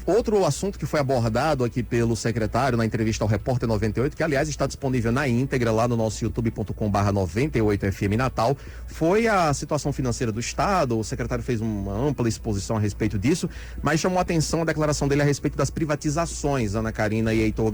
Outro assunto que foi abordado aqui pelo secretário na entrevista ao Repórter 98, que aliás está disponível na íntegra lá no nosso youtube.com/98FM Natal, foi a situação financeira do Estado. O secretário fez uma ampla exposição a respeito disso, mas chamou a atenção a declaração dele a respeito das privatizações, Ana Karina e Heitor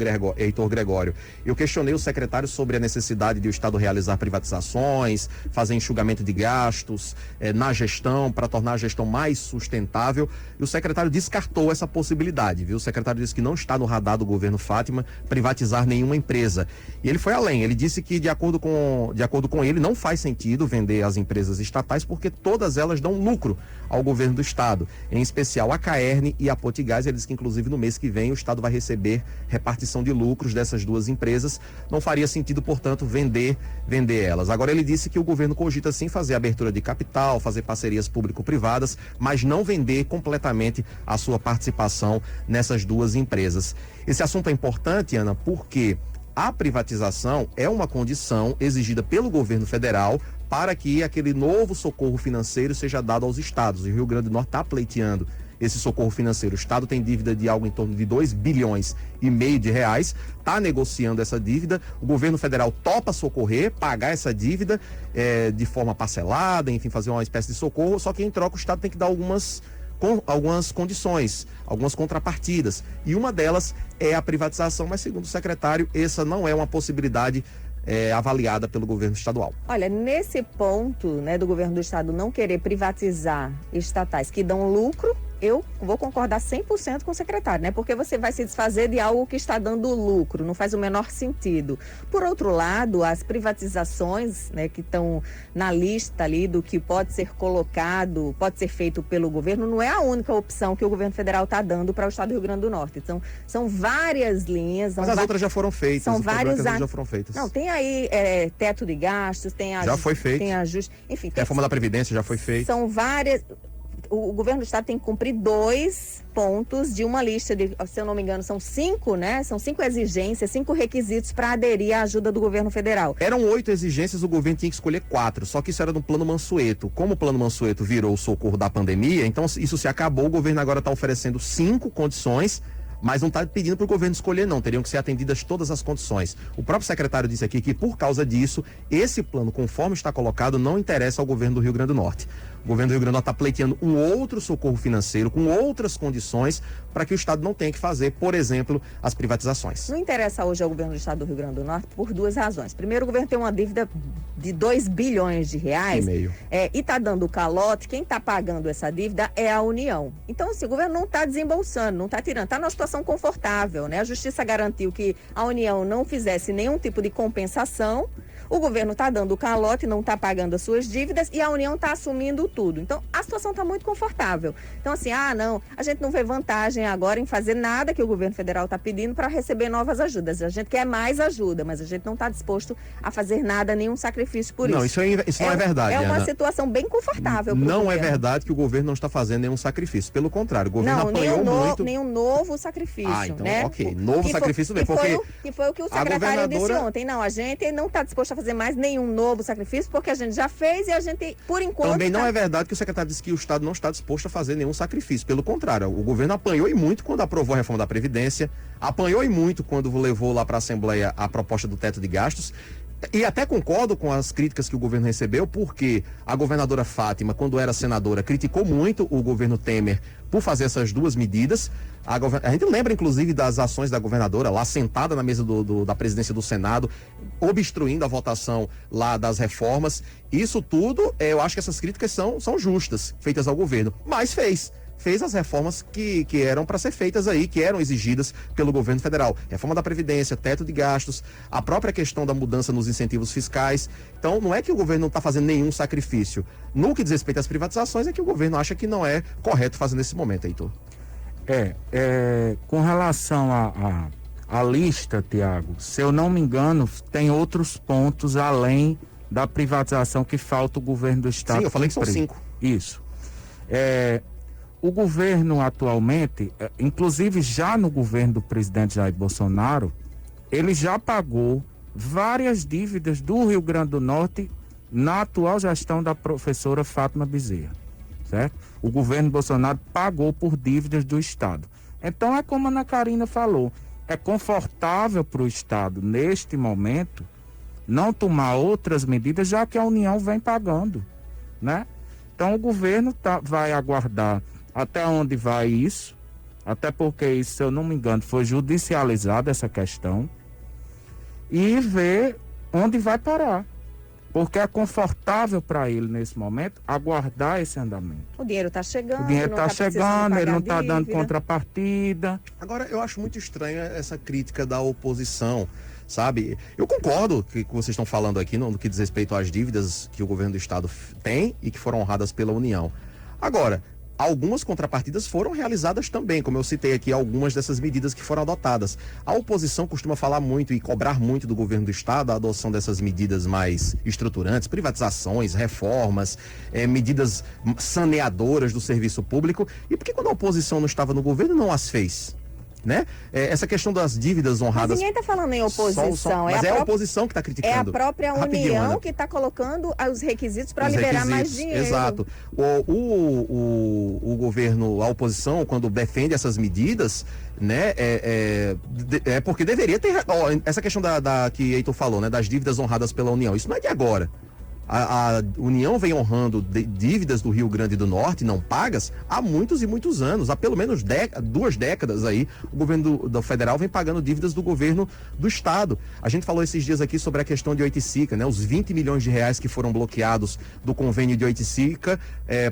Gregório. Eu questionei o secretário sobre a necessidade de o Estado realizar privatizações, fazer enxugamento de gastos na gestão, para tornar a gestão mais sustentável, e o secretário descartou essa possibilidade, viu? O secretário disse que não está no radar do governo Fátima privatizar nenhuma empresa. E ele foi além, ele disse que de acordo com ele não faz sentido vender as empresas estatais porque todas elas dão lucro ao governo do estado, em especial a Caerne e a Potigás. Ele disse que inclusive no mês que vem o estado vai receber repartição de lucros dessas duas empresas, não faria sentido, portanto, vender elas. Agora ele disse que o governo cogita sim fazer abertura de capital, fazer parcerias público-privadas, mas não vender completamente a sua participação nessas duas empresas. Esse assunto é importante, Ana, porque a privatização é uma condição exigida pelo governo federal para que aquele novo socorro financeiro seja dado aos estados. E o Rio Grande do Norte está pleiteando esse socorro financeiro. O estado tem dívida de algo em torno de 2,5 bilhões de reais, está negociando essa dívida, o governo federal topa socorrer, pagar essa dívida de forma parcelada, enfim, fazer uma espécie de socorro, só que em troca o estado tem que dar algumas condições, algumas contrapartidas, e uma delas é a privatização, mas segundo o secretário, essa não é uma possibilidade avaliada pelo governo estadual. Olha, nesse ponto, né, do governo do estado não querer privatizar estatais que dão lucro, eu vou concordar 100% com o secretário, né? Porque você vai se desfazer de algo que está dando lucro, não faz o menor sentido. Por outro lado, as privatizações, né, que estão na lista ali do que pode ser colocado, pode ser feito pelo governo, não é a única opção que o governo federal está dando para o estado do Rio Grande do Norte. Então, são várias linhas. Mas as outras já foram feitas. São várias já foram feitas. Não, tem aí teto de gastos, tem já foi feito. Tem ajuste, enfim. Reforma da Previdência já foi feita. São várias. O governo do estado tem que cumprir 2 pontos de uma lista de, se eu não me engano, são 5, né? São 5 exigências, 5 requisitos para aderir à ajuda do governo federal. Eram 8 exigências, o governo tinha que escolher 4, só que isso era do Plano Mansueto. Como o Plano Mansueto virou o socorro da pandemia, então isso se acabou, o governo agora está oferecendo 5 condições, mas não está pedindo para o governo escolher, não. Teriam que ser atendidas todas as condições. O próprio secretário disse aqui que, por causa disso, esse plano, conforme está colocado, não interessa ao governo do Rio Grande do Norte. O governo do Rio Grande do Norte está pleiteando um outro socorro financeiro, com outras condições, para que o estado não tenha que fazer, por exemplo, as privatizações. Não interessa hoje ao governo do estado do Rio Grande do Norte por 2 razões. Primeiro, o governo tem uma dívida de 2 bilhões de reais. E meio. E está dando calote. Quem está pagando essa dívida é a União. Então, assim, o governo não está desembolsando, não está tirando. Está numa situação confortável, né? A Justiça garantiu que a União não fizesse nenhum tipo de compensação. O governo está dando calote, não está pagando as suas dívidas e a União está assumindo tudo. Então, a situação está muito confortável. Então, assim, não, a gente não vê vantagem agora em fazer nada que o governo federal está pedindo para receber novas ajudas. A gente quer mais ajuda, mas a gente não está disposto a fazer nada, nenhum sacrifício por isso. Não, isso não é verdade, É uma Ana. situação bem confortável. Não é verdade que o governo não está fazendo nenhum sacrifício. Pelo contrário, o governo apanhou muito. Nenhum novo sacrifício. Então, né? Ok. Novo sacrifício mesmo. Que foi o que o secretário disse ontem. Não, a gente não está disposto a fazer mais nenhum novo sacrifício, porque a gente já fez e a gente, por enquanto... Também não é verdade que o secretário disse que o Estado não está disposto a fazer nenhum sacrifício. Pelo contrário, o governo apanhou e muito quando aprovou a reforma da Previdência, apanhou e muito quando levou lá para a Assembleia a proposta do teto de gastos. E até concordo com as críticas que o governo recebeu, porque a governadora Fátima, quando era senadora, criticou muito o governo Temer por fazer essas duas medidas. A gente lembra, inclusive, das ações da governadora lá sentada na mesa da presidência do Senado, obstruindo a votação lá das reformas. Isso tudo, eu acho que essas críticas são justas, feitas ao governo, mas fez as reformas que eram para ser feitas aí, que eram exigidas pelo governo federal. Reforma da Previdência, teto de gastos, a própria questão da mudança nos incentivos fiscais. Então, não é que o governo não está fazendo nenhum sacrifício. No que diz respeito às privatizações, é que o governo acha que não é correto fazer nesse momento, Heitor. Com relação à lista, Tiago, se eu não me engano, tem outros pontos além da privatização que falta o governo do estado. Sim, eu falei que são 5. Isso. O governo atualmente, inclusive já no governo do presidente Jair Bolsonaro, ele já pagou várias dívidas do Rio Grande do Norte na atual gestão da professora Fátima Bezerra, certo? O governo Bolsonaro pagou por dívidas do Estado. Então é como a Ana Karina falou, é confortável para o Estado, neste momento, não tomar outras medidas, já que a União vem pagando, né? Então o governo vai aguardar até onde vai isso, até porque isso, se eu não me engano, foi judicializada essa questão, e ver onde vai parar. Porque é confortável para ele, nesse momento, aguardar esse andamento. O dinheiro está chegando. O dinheiro está chegando, ele não está dando dívida. contrapartida. Agora, eu acho muito estranha essa crítica da oposição, sabe? Eu concordo com o que vocês estão falando aqui no que diz respeito às dívidas que o governo do estado tem e que foram honradas pela União. Agora, algumas contrapartidas foram realizadas também, como eu citei aqui, algumas dessas medidas que foram adotadas. A oposição costuma falar muito e cobrar muito do governo do estado a adoção dessas medidas mais estruturantes, privatizações, reformas, medidas saneadoras do serviço público. E por que quando a oposição não estava no governo não as fez? Né? Essa questão das dívidas honradas. Mas ninguém está falando em oposição. Mas é a oposição que está criticando. É a própria União, Ana, que está colocando os requisitos para liberar mais dinheiro. Exato. O governo, a oposição, quando defende essas medidas, né, é porque deveria ter. Essa questão que Heitor falou, né, das dívidas honradas pela União, isso não é de agora. A União vem honrando dívidas do Rio Grande do Norte não pagas há muitos e muitos anos. Há pelo menos 2 décadas aí, o governo do federal vem pagando dívidas do governo do estado. A gente falou esses dias aqui sobre a questão de Oiticica, né? Os 20 milhões de reais que foram bloqueados do convênio de Oiticica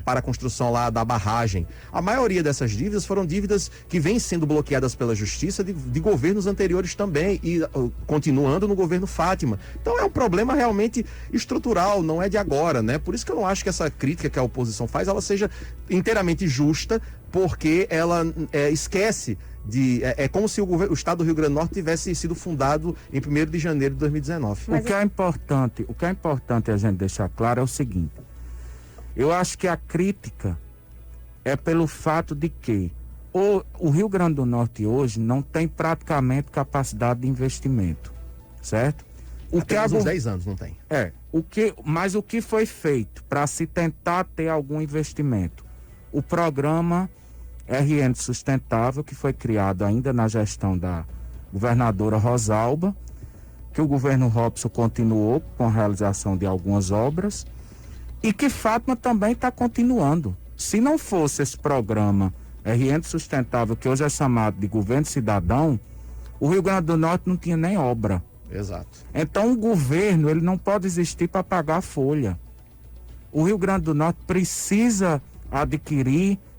para a construção lá da barragem. A maioria dessas dívidas foram dívidas que vêm sendo bloqueadas pela justiça de governos anteriores também e continuando no governo Fátima. Então é um problema realmente estrutural, não é de agora, né? Por isso que eu não acho que essa crítica que a oposição faz, ela seja inteiramente justa, porque ela esquece de... É como se o estado do Rio Grande do Norte tivesse sido fundado em 1º de janeiro de 2019. O que é importante a gente deixar claro é o seguinte, eu acho que a crítica é pelo fato de que o Rio Grande do Norte hoje não tem praticamente capacidade de investimento, certo? Uns 10 anos não tem. Mas o que foi feito para se tentar ter algum investimento? O programa RN Sustentável, que foi criado ainda na gestão da governadora Rosalba, que o governo Robson continuou com a realização de algumas obras e que Fátima também está continuando. Se não fosse esse programa RN Sustentável, que hoje é chamado de Governo Cidadão, o Rio Grande do Norte não tinha nem obra. Exato. Então o governo, ele não pode existir para pagar a folha. O Rio Grande do Norte precisa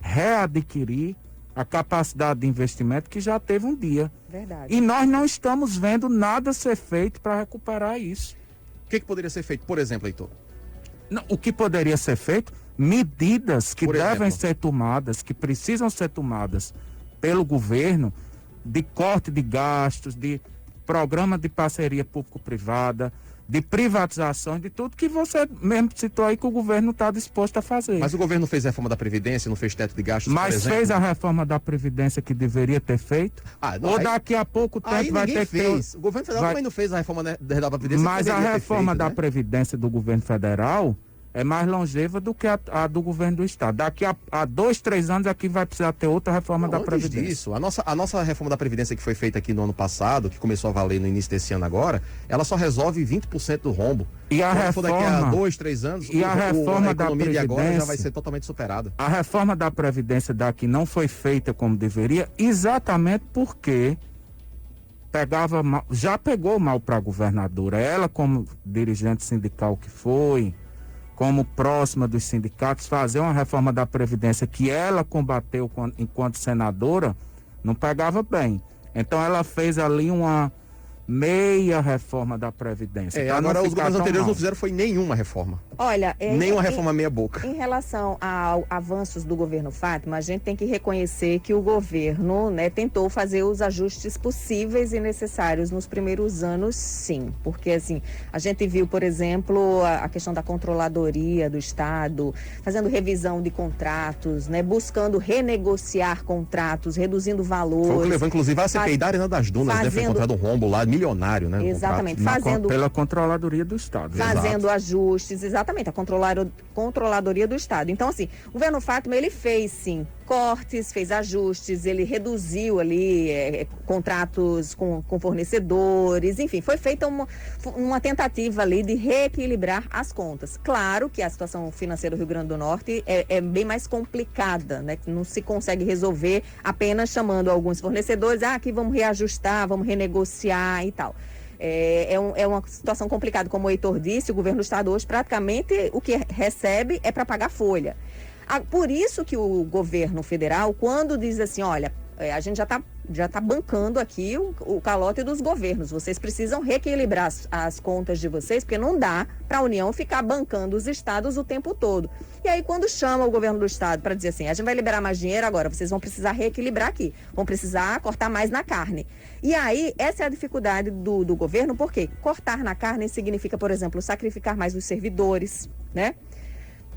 readquirir a capacidade de investimento que já teve um dia. Verdade. E nós não estamos vendo nada ser feito para recuperar isso. O que poderia ser feito, por exemplo, Heitor? Não, o que poderia ser feito? Medidas que devem ser tomadas, que precisam ser tomadas pelo governo, de corte de gastos, de programa de parceria público-privada, de privatização, de tudo que você mesmo citou aí que o governo está disposto a fazer. Mas o governo fez a reforma da Previdência, não fez teto de gastos, mas por exemplo? Fez a reforma da Previdência que deveria ter feito? Ou daqui a pouco tempo vai ter que ter... O governo federal também não fez a reforma da Previdência. Mas a reforma da Previdência do governo federal é mais longeva do que a do governo do estado. Daqui a 2, 3 anos aqui vai precisar ter outra reforma da Previdência. Disso, a nossa reforma da Previdência que foi feita aqui no ano passado, que começou a valer no início desse ano agora, ela só resolve 20% do rombo. E a reforma, daqui a 2, 3 anos, a reforma da Previdência de agora já vai ser totalmente superada. A reforma da Previdência daqui não foi feita como deveria, exatamente porque já pegou mal para a governadora. Ela, como dirigente sindical que foi, como próxima dos sindicatos, fazer uma reforma da Previdência que ela combateu enquanto senadora, não pegava bem. Então ela fez ali uma meia reforma da Previdência. Agora os governos anteriores não fizeram foi nenhuma reforma. Olha, nenhuma reforma meia boca. Em relação a avanços do governo Fátima, a gente tem que reconhecer que o governo, né, tentou fazer os ajustes possíveis e necessários nos primeiros anos, sim. Porque assim, a gente viu, por exemplo, a questão da controladoria do Estado, fazendo revisão de contratos, né, buscando renegociar contratos, reduzindo valores. Foi o que levou, inclusive, a CPI da Arena das Dunas, né? Foi encontrado um rombo lá milionário, né? Exatamente. Pela Controladoria do Estado. Fazendo ajustes, exatamente, a Controladoria do Estado. Então, assim, o governo Fátima, ele fez, sim, cortes, fez ajustes, ele reduziu ali contratos com fornecedores, enfim, foi feita uma tentativa ali de reequilibrar as contas. Claro que a situação financeira do Rio Grande do Norte é bem mais complicada, né? Não se consegue resolver apenas chamando alguns fornecedores, aqui vamos reajustar, vamos renegociar e tal. É uma situação complicada, como o Heitor disse, o governo do estado hoje praticamente o que recebe é para pagar folha. Por isso que o governo federal, quando diz assim, olha, a gente já tá bancando aqui o calote dos governos, vocês precisam reequilibrar as contas de vocês, porque não dá para a União ficar bancando os estados o tempo todo. E aí quando chama o governo do estado para dizer assim, a gente vai liberar mais dinheiro agora, vocês vão precisar reequilibrar aqui, vão precisar cortar mais na carne. E aí, essa é a dificuldade do governo, porque cortar na carne significa, por exemplo, sacrificar mais os servidores, né?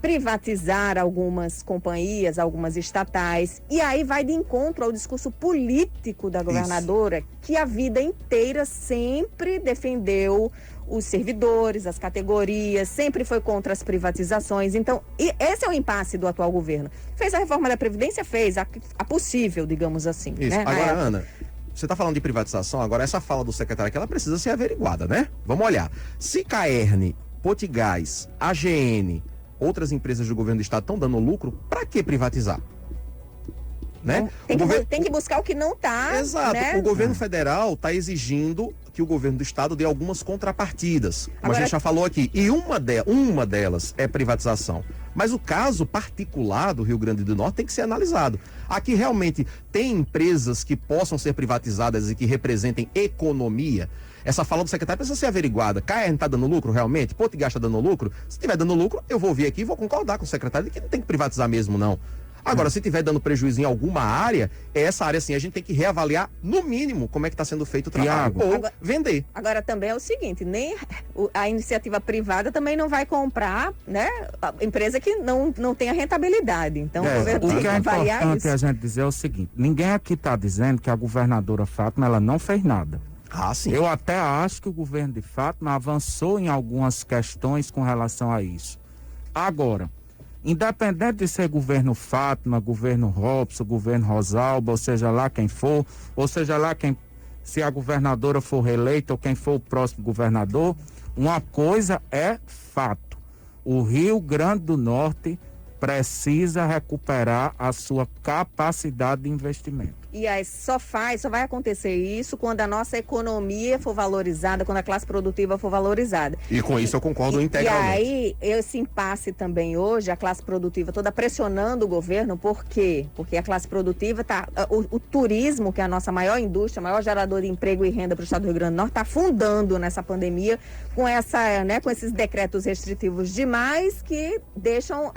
Privatizar algumas companhias, algumas estatais, e aí vai de encontro ao discurso político da governadora, que a vida inteira sempre defendeu os servidores, as categorias, sempre foi contra as privatizações. Então, esse é o impasse do atual governo. Fez a reforma da Previdência? Fez, a possível, digamos assim. Isso. Né? Agora, Ana, você está falando de privatização, agora essa fala do secretário aqui, ela precisa ser averiguada, né? Vamos olhar. Se Caerne, Potigás, AGN, outras empresas do governo do estado estão dando lucro, para que privatizar? Né? Tem que buscar o que não está. Exato. Né? O governo federal está exigindo que o governo do estado dê algumas contrapartidas, como Agora, a gente já falou aqui, e uma delas é privatização. Mas o caso particular do Rio Grande do Norte tem que ser analisado. Aqui realmente tem empresas que possam ser privatizadas e que representem economia. Essa fala do secretário precisa ser averiguada. Caerne está dando lucro realmente? Potigás está dando lucro? Se estiver dando lucro, eu vou vir aqui e vou concordar com o secretário de que não tem que privatizar mesmo, não. Agora, se estiver dando prejuízo em alguma área, essa área, sim, a gente tem que reavaliar, no mínimo, como é que está sendo feito o trabalho. Ou vender. Agora, também é o seguinte, nem a iniciativa privada também não vai comprar, né, a empresa que não tem a rentabilidade. Então, o governo tem que avaliar isso. O que é importante a gente dizer é o seguinte, ninguém aqui está dizendo que a governadora Fátima, ela não fez nada. Ah, sim. Eu até acho que o governo de Fátima avançou em algumas questões com relação a isso. Agora, independente de ser governo Fátima, governo Robson, governo Rosalba, ou seja lá quem for, ou seja lá se a governadora for reeleita ou quem for o próximo governador, uma coisa é fato. O Rio Grande do Norte precisa recuperar a sua capacidade de investimento. E aí só vai acontecer isso quando a nossa economia for valorizada, quando a classe produtiva for valorizada. E com isso eu concordo integralmente. E aí, esse impasse também hoje, a classe produtiva toda pressionando o governo, por quê? Porque a classe produtiva o turismo, que é a nossa maior indústria, maior gerador de emprego e renda para o estado do Rio Grande do Norte, está afundando nessa pandemia com com esses decretos restritivos demais que deixam,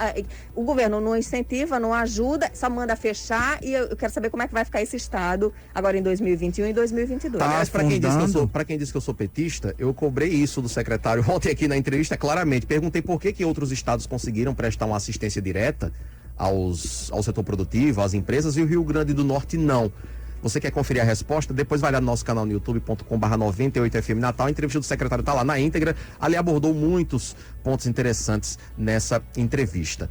o governo não incentiva, não ajuda, só manda fechar, e eu quero saber como é que vai ficar esse estado agora em 2021 e 2022. Aliás, para quem disse que eu sou petista, eu cobrei isso do secretário ontem aqui na entrevista claramente. Perguntei por que outros estados conseguiram prestar uma assistência direta ao setor produtivo, às empresas, e o Rio Grande do Norte não. Você quer conferir a resposta? Depois vai lá no nosso canal no youtube.com/98FM Natal. A entrevista do secretário está lá na íntegra. Ali abordou muitos pontos interessantes nessa entrevista.